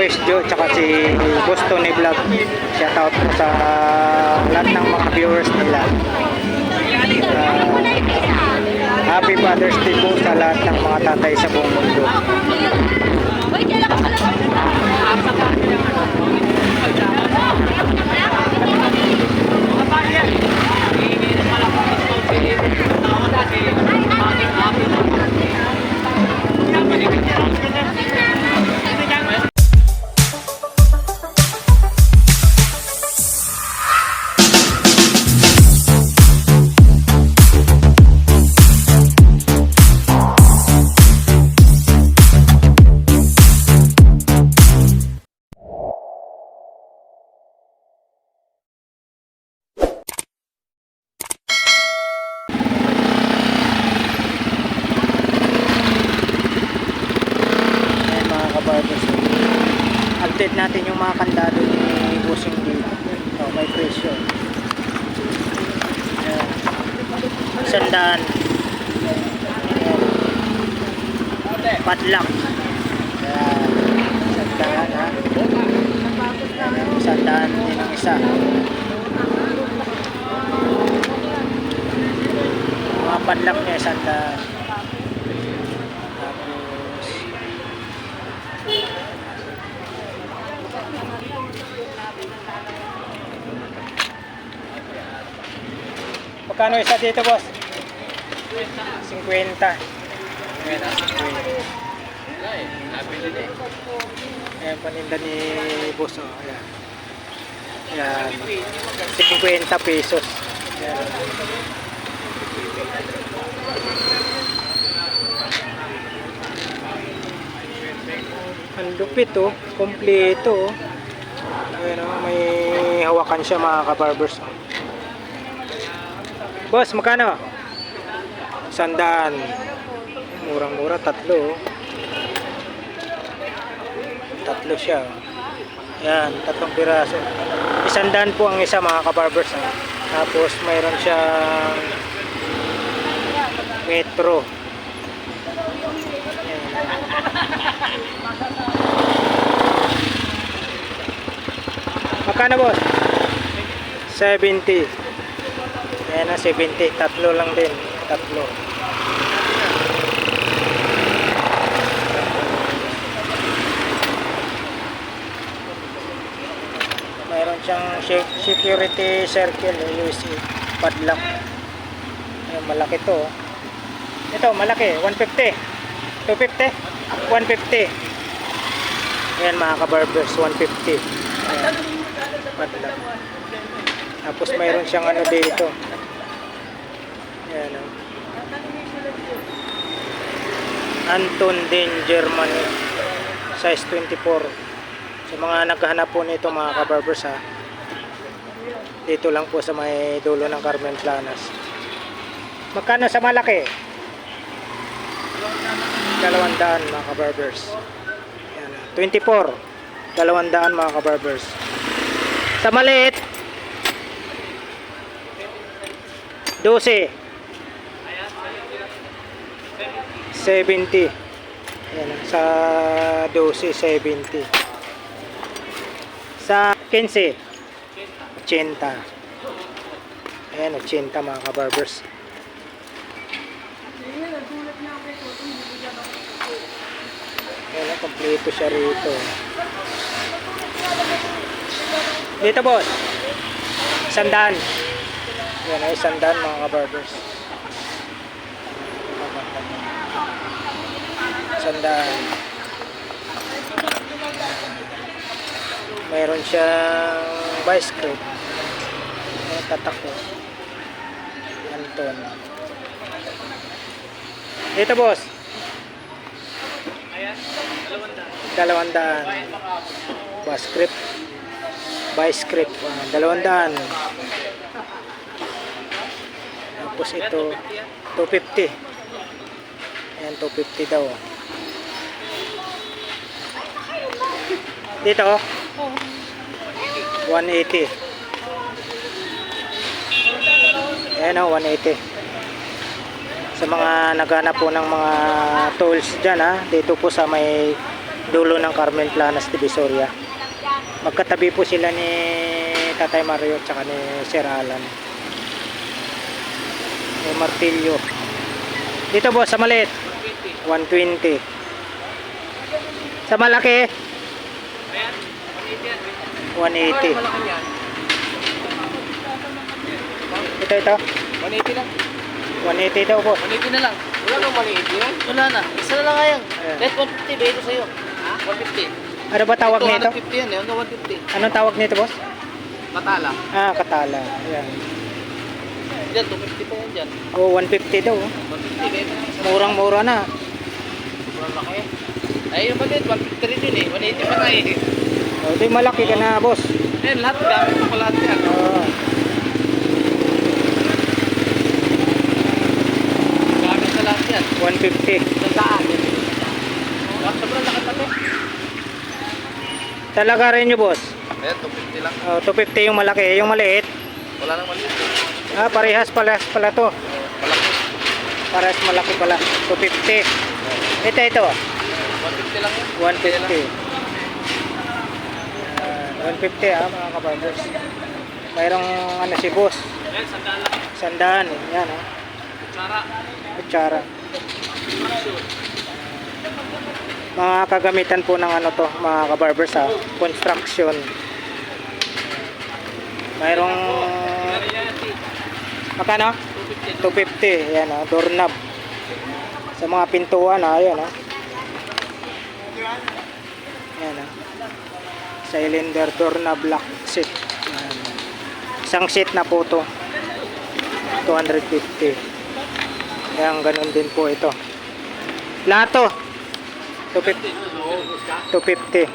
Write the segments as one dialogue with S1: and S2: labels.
S1: Boys Joe tsaka si Boss Tony Vlog. Shout out po sa lahat ng mga viewers nila. Happy Father's Day po sa lahat ng mga tatay sa buong mundo. Update natin yung mga kandado ni Busing dito. May presyo. Sandaan. Padlock. Sandaan ha. Sandaan din ang isa. Mga padlock niya sandaan. Magkano isa dito, boss? 50. Ayan, paninda ni boss. Ayan. Ayan. 50 pesos. Ayan. Ang lupit, oh. Kompleto, oh. Ayan, oh. May hawakan siya, mga kabarbers. Boss, magkano? 100. Murang-mura, tatlo. Tatlo siya. Yan, 3 piraso. 100 po ang isa, mga kabarbers. Tapos mayroon siyang metro. Yan. Magkano, boss? 70. Ayan na, 70. Tatlo lang din. Tatlo. Mayroon siyang security circle, USA. Padlock. Ayan, malaki to. Ito, malaki. 150. 250. 150. Ayan, mga kabarbers. 150. Ayan. Padlock. Tapos mayroon siyang ano dito. Ayan, oh. Anton din, Germany. Size 24. Sa mga naghahanap po nito, mga kabarbers, ha. Dito lang po sa may dulo ng Carmen Planas. Magkano sa malaki? 200, mga kabarbers. Ayan, 24. 200, mga kabarbers. Sa maliit 12. 70. Ayan, sa 12, 70. Sa 15, 80. Ayan, 80, mga kabarbers. Ayan, kompleto siya rito. Dito, boss. 100. Ayan, ay 100, mga kabarbers. 100. Mayroon siyang vice grip. Tatak ko. Anton. Dito, boss. 200. Vice grip. Vice grip. 200. Tapos ito 250. Ayan, 250 daw. Dito, 180. Ayan, 180. Sa mga naghanap po ng mga tools dyan, ha, dito po sa may dulo ng Carmen Planas, Divisoria. Magkatabi po sila ni Tatay Mario at saka ni Sir Alan. May martilyo. Dito boss, sa maliit 120. Sa malaki 180. Ito
S2: 180 lang.
S1: 180 daw boss.
S2: 180 na lang. Wala nang 180 yan. Wala na. Isa na lang ngayon. Let 150 ba ito sa'yo? Ha? 150.
S1: Ano ba tawag nito?
S2: 150 yan eh. Hanggang 150.
S1: Anong tawag nito boss?
S2: Matala.
S1: Ah, katala. Ayan.
S2: Diyan, 250 pa yan dyan.
S1: Oh, 150 daw.
S2: 150 ba ito?
S1: Murang-mura na.
S2: Sobrang laki. Ay, yung maliit, 150 rin yun eh. 180 pa na eh.
S1: Oh, di malaki ka na boss.
S2: Eh, lahat gamit ko pa lahat yan.
S1: Oh.
S2: Gamit na lahat yan.
S1: 150.
S2: Saan? Sobrang laki pa to.
S1: Talaga rin nyo boss.
S2: Ayan, 250 lang.
S1: Oh, 250 yung malaki. Yung maliit.
S2: Wala nang maliit.
S1: Ah, parehas pala to.
S2: Malaki.
S1: Parehas malaki pala. 250. Ito.
S2: 150 lang yan.
S1: 150. 150 mga kabarbers. Mayroong ano si boss.
S2: Ayan, sandaan lang.
S1: Sandaan. Yan
S2: Kutsara.
S1: Kutsara. Mga kagamitan po ng ano to, mga kabarbers construction. Mayroong makano? 250. Yan doorknob. Sa mga pintuan ayan Yan cylinder doorknob lock set. Yan. Isang set na po to. 250. Yan ganun din po ito. Lahat to 250. 250.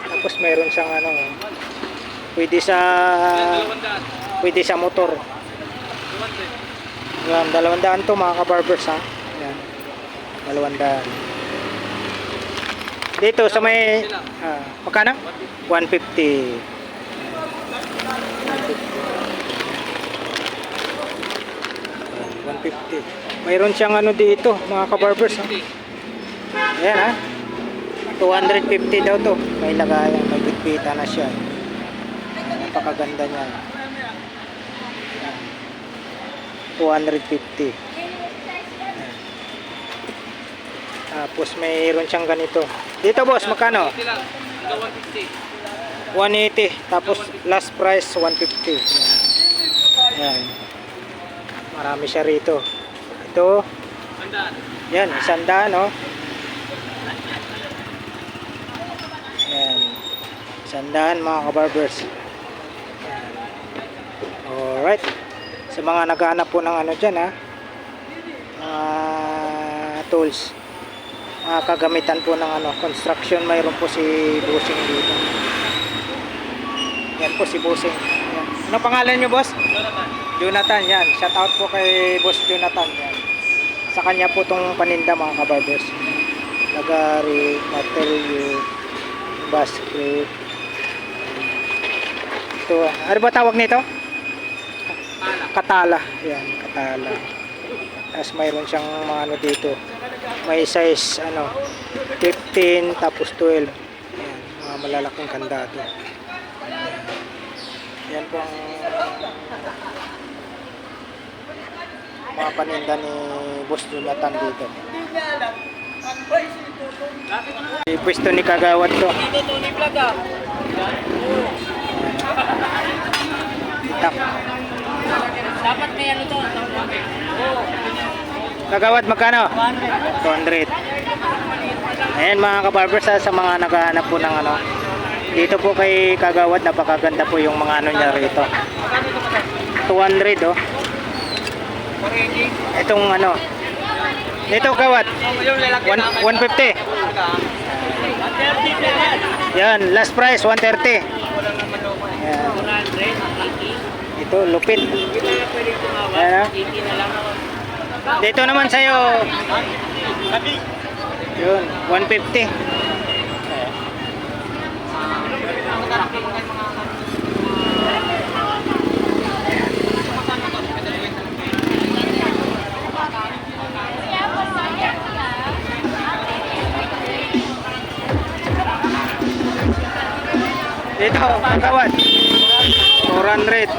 S1: Tapos meron siyang pwede sa motor. Yan, 200 to mga kabarbers Yan. 200. Dito sa may magkano? 150. 150. Mayroon siyang dito mga kabarbers Ayan 250 daw to. May lagayan, may bitbita na siya. Napakaganda niya. 250. Tapos mayroon siyang ganito. Dito boss, magkano?
S2: 150.
S1: 180. Tapos last price 150. Ayan. Marami siya rito. Ito. Yan, 100 Ayan. 100 mga kabarbers. Alright. Sa mga naghahanap po ng dyan tools, kagamitan po ng construction, mayroon po si Busing dito. Yan po si Busing. Yan. Ano pangalan nyo boss? Jonathan. Yan, shout out po kay boss Jonathan. Yan. Sa kanya po tong paninda mga kabarbers. Lagari, material, basket. Ito, ano ba tawag nito? Katala. Yan, katala. Tapos mayroon siyang mga dito. May size 15 tapos 12. Yan, mga malalaking kandado. Yan po ang mga paninda ni Boss Jonathan dito. Pwesto ni Kagawad to. Tak.
S2: Dapat may to.
S1: Kagawad magkano? 200. Ayan mga kabarbers sa mga naghahanap po ng dito po kay Kagawad, napakaganda po yung mga niya rito. 200 Itong dito Kagawad 150. Yan, last price 130. Yan. Ito lupit. Ayan Dito naman sa'yo yun 150. Ito, katawan. 400.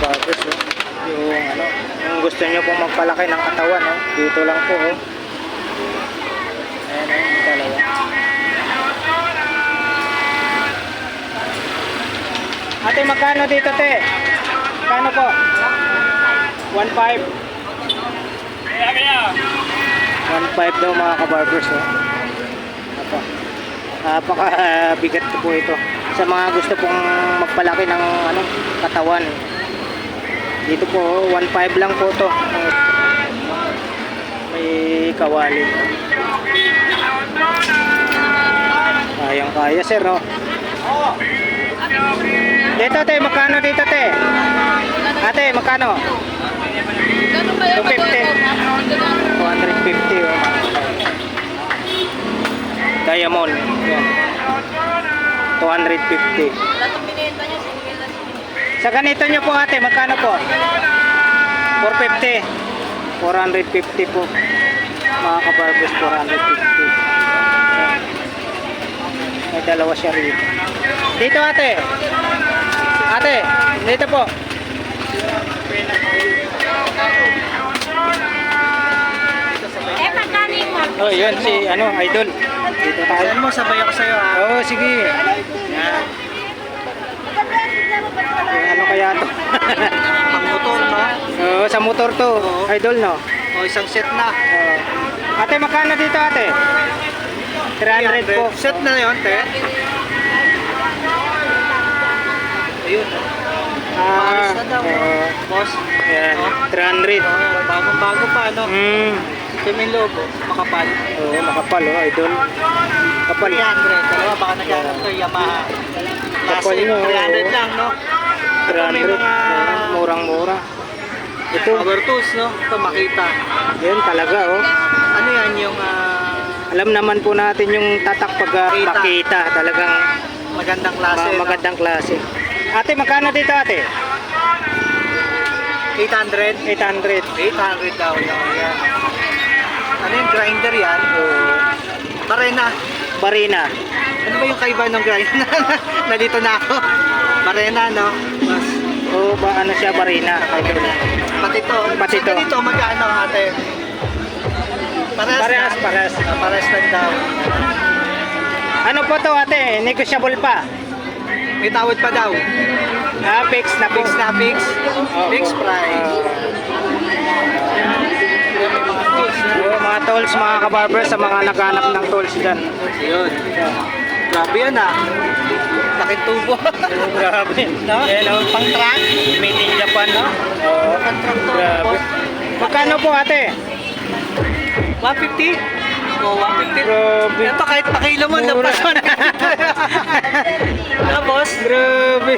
S1: Barbers, oh. Yung ano, yung gusto nyo pong magpalaki ng katawan, oh. Dito lang po, oh. Ayan, oh, dalawa. Ate, magkano dito, te? Magkano po? 1.5. 1.5 daw mga kabarbers, oh. Napaka-bigat po ito. Sa mga gusto pong magpalaki ng ano, katawan. Dito po, 1.5 lang po to. May kawali. Kayang-kaya, sir, no? Dito, te, magkano dito, te? Ate, magkano? 250. 250, oh. Diamond. Yan. 250. Sa ganito nyo po, ate, magkano po? 450. 450 po. Mga kabarbers, 450. May dalawa siya rito. Dito, ate. Ate, dito po. Oh, yun si ano, idol. Dito tayo.
S2: Mo, sabay ako sa'yo ha.
S1: Oo, sige. Yan. Ano kaya to?
S2: Pang motor, no?
S1: Oo, sa motor to. Idol, no?
S2: O, isang set na.
S1: Oo. Ate, magkano dito, ate? 300 po.
S2: Set na yun, te. Ayun. Maalis na daw. Boss.
S1: Yan,
S2: Oh.
S1: 300.
S2: Bago-bago pa, no? Tuming loob, makapal.
S1: Oo, makapal, oh, idol. Kapal.
S2: 300. Dalawa, baka naghanap ko yung Yamaha.
S1: Kapal
S2: Classic,
S1: nyo,
S2: 300 lang, no?
S1: 300. Murang-mura. Ito,
S2: Power tools, no? Ito, makita.
S1: yun talaga, oh.
S2: Ano yan yung
S1: Alam naman po natin yung tatak pag pakita. Talagang
S2: magandang klase?
S1: magandang klase. Ate, magkano dito ate?
S2: 800?
S1: 800.
S2: 800 daw yan. Ano yung grinder yan? Barena.
S1: Barina.
S2: Ano ba yung kaiba ng grinder? Nalito na ako. Barena, no? Mas,
S1: O ba ano siya, Barina?
S2: pati to.
S1: Pati
S2: Sa
S1: to.
S2: ganito, magkano ate?
S1: Parehas, parehas.
S2: Parehas lang daw.
S1: Ano po to ate? Negotiable pa.
S2: May tawad pa daw.
S1: Fix na po.
S2: Fix na fix.
S1: Oo.
S2: Fix price. Mga tools, no?
S1: Mga tools, mga kabarber sa mga naghanap ng tools dyan.
S2: Yun. Grabe yan ah. Laking tubo.
S1: Grabe.
S2: No?
S1: Yan o.
S2: Pang truck.
S1: Made in Japan, no? Oo.
S2: Pang truck to.
S1: Grabe. Magkano po ate?
S2: 150? Oh, 150.
S1: Grabe.
S2: Ito kahit pakilo mo,
S1: Mura.
S2: tapos 150. Tapos,
S1: Grabe.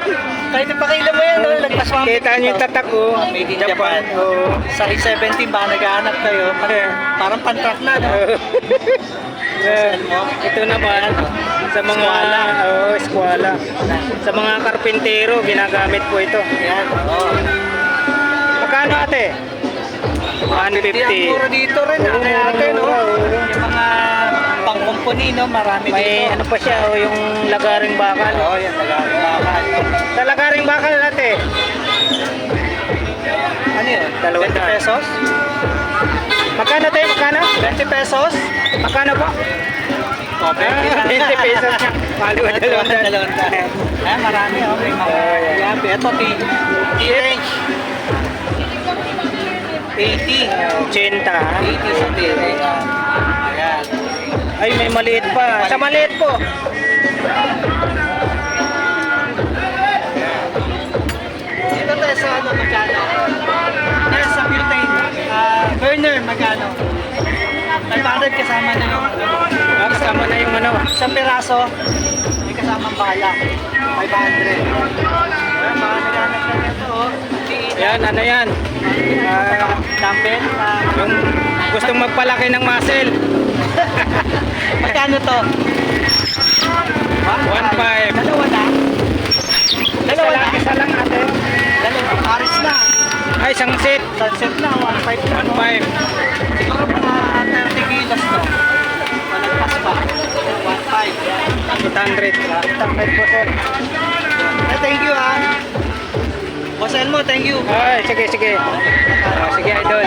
S2: kahit pakilo mo yan, no? Lagpas 150.
S1: Kita nyo yung tatak ko.
S2: Made in Japan.
S1: Oo.
S2: Sa 17 ba naghahanap kayo? Parang pan-truck na, no?
S1: Ito naman sa mga
S2: Eskwela.
S1: eskwela. Sa mga karpintero ginagamit po ito.
S2: Yan, oo.
S1: Magkano ate?
S2: 150 ang
S1: 150.
S2: mura dito rin,
S1: Oo,
S2: ate, ate, no?
S1: mura, oo.
S2: Yung mga pang-company, no? Marami
S1: May
S2: dito.
S1: ano pa siya, yung lagaring bakal.
S2: Oo, yan, bakal.
S1: Sa lagaring bakal ate,
S2: Ano yun?
S1: 20
S2: 20 pesos?
S1: magkano tayo? Magkano?
S2: 20 pesos?
S1: Magkano po?
S2: Oh,
S1: 20 pesos. Maluwa dalawang
S2: Dalawang daan. Ah, marami, oh. May mga
S1: yan.
S2: Ito, T-range. 80.
S1: 80 ha?
S2: 80 sa T-range. Ayan.
S1: Ay, may maliit pa. Sa maliit po.
S2: Dito tayo sa ano, magkano? Yes, sa butane. Burner, magkano? 500 kasama na yung ano.
S1: Kasama na yung ano.
S2: Isang piraso, may kasamang bala. 500. Ayan, mga naghanap na nito, oh.
S1: Yan, ano yan?
S2: Dumbbell.
S1: Yung gustong magpalaki ng muscle.
S2: Magkano to?
S1: 1.5.
S2: Dalawa na? Dalawa na?
S1: Isa lang ate.
S2: Dalawa. Paris na.
S1: Ay, isang set.
S2: Sunset na, 1.5 na.
S1: 1.5.
S2: Siguro mga 30 kilos to. Malagpas pa. 1.5.
S1: 800.
S2: 800 po sir. Thank you ah. Boss Elmo, thank you.
S1: Ay, sige, sige. Sige, idol.